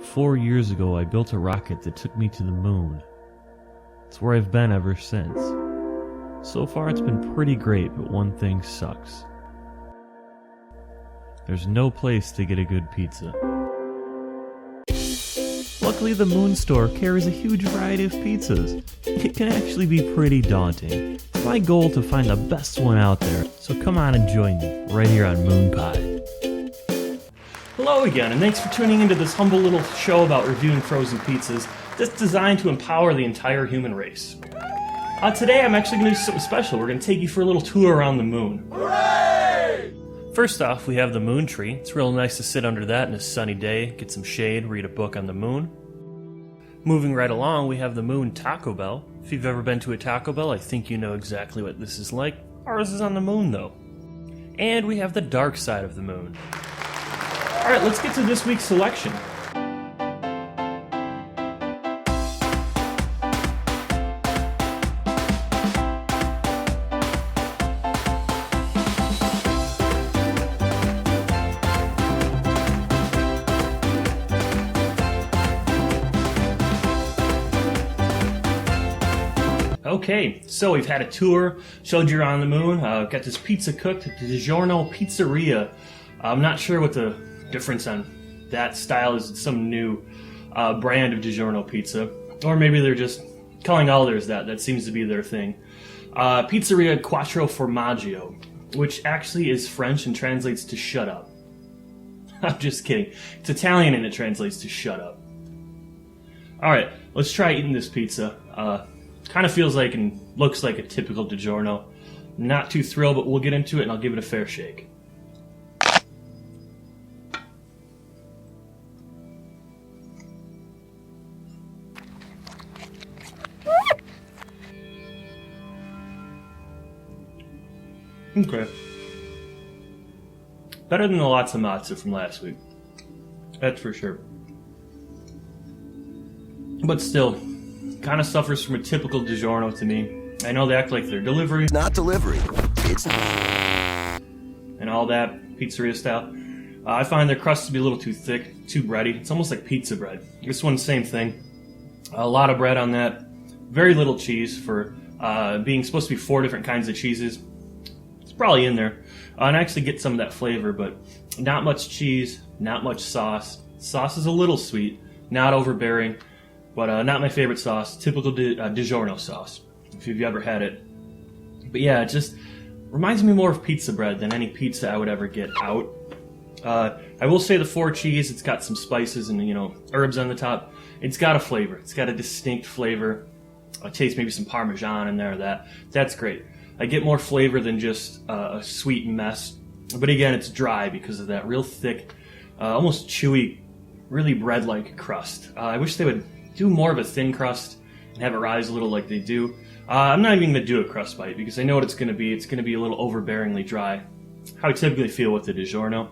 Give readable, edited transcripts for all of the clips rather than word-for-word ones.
4 years ago, I built a rocket that took me to the moon. It's where I've been ever since. So far it's been pretty great, but one thing sucks. There's no place to get a good pizza. Luckily, the Moon Store carries a huge variety of pizzas. It can actually be pretty daunting. It's my goal to find the best one out there, so come on and join me right here on Moon Pie. Hello again, and thanks for tuning into this humble little show about reviewing frozen pizzas that's designed to empower the entire human race. Today I'm actually going to do something special. We're going to take you for a little tour around the moon. Hooray! First off, we have the moon tree. It's real nice to sit under that in a sunny day, get some shade, read a book on the moon. Moving right along, we have the moon Taco Bell. If you've ever been to a Taco Bell, I think you know exactly what this is like. Ours is on the moon, though. And we have the dark side of the moon. Alright, let's get to this week's selection. Okay, so we've had a tour, showed you're on the moon, got this pizza cooked at the DiGiorno Pizzeria. I'm not sure what the difference on that style is. It's some new brand of DiGiorno pizza, or maybe they're just calling all theirs that. That seems to be their thing. Pizzeria Quattro Formaggi, which actually is French and translates to shut up. I'm just kidding. It's Italian and it translates to shut up. Alright, let's try eating this pizza. Kind of feels like and looks like a typical DiGiorno. Not too thrilled, but we'll get into it and I'll give it a fair shake. Okay. Better than the lots of matzo from last week. That's for sure. But still, kind of suffers from a typical DiGiorno to me. I know they act like they're delivery. Not delivery. It's and all that, pizzeria style. I find their crust to be a little too thick, too bready. It's almost like pizza bread. This one, same thing. A lot of bread on that. Very little cheese for being supposed to be 4 different kinds of cheeses. It's probably in there. And I actually get some of that flavor, but not much cheese, not much sauce. Sauce is a little sweet, not overbearing. But not my favorite sauce, typical DiGiorno sauce, if you've ever had it. But yeah, it just reminds me more of pizza bread than any pizza I would ever get out. I will say the 4 cheese, it's got some spices and, herbs on the top. It's got a flavor. It's got a distinct flavor. I taste maybe some Parmesan in there. That's great. I get more flavor than just a sweet mess. But again, it's dry because of that real thick, almost chewy, really bread-like crust. I wish they would do more of a thin crust and have it rise a little like they do. I'm not even going to do a crust bite because I know what it's going to be. It's going to be a little overbearingly dry. How I typically feel with the DiGiorno.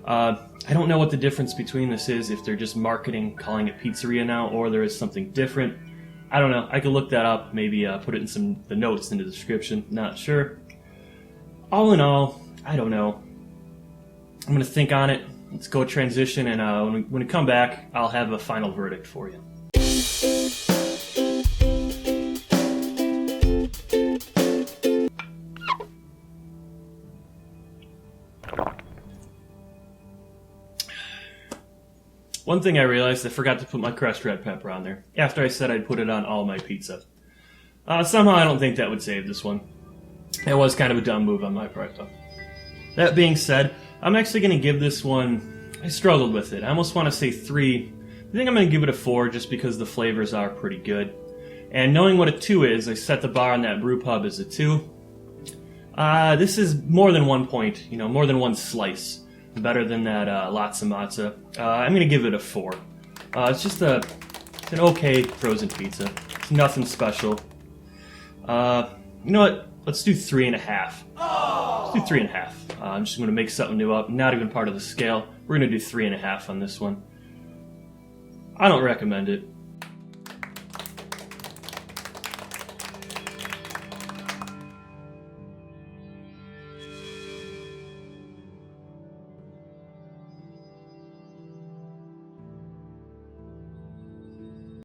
I don't know what the difference between this is, if they're just marketing, calling it pizzeria now, or there is something different. I don't know. I could look that up, maybe put it in the notes in the description. Not sure. All in all, I don't know. I'm going to think on it. Let's go transition, and when we come back, I'll have a final verdict for you. One thing I realized, I forgot to put my crushed red pepper on there, after I said I'd put it on all my pizza. Somehow I don't think that would save this one. It was kind of a dumb move on my part, though. That being said, I'm actually going to give this one, I struggled with it. I almost want to say 3. I think I'm going to give it a 4 just because the flavors are pretty good. And knowing what a 2 is, I set the bar on that brew pub as a 2. This is more than 1 point, more than 1 slice. Better than that lots of matzo. I'm going to give it a 4. It's just it's an okay frozen pizza. It's nothing special. You know what? Let's do 3.5. Let's do 3.5. I'm just going to make something new up. Not even part of the scale. We're going to do 3.5 on this one. I don't recommend it.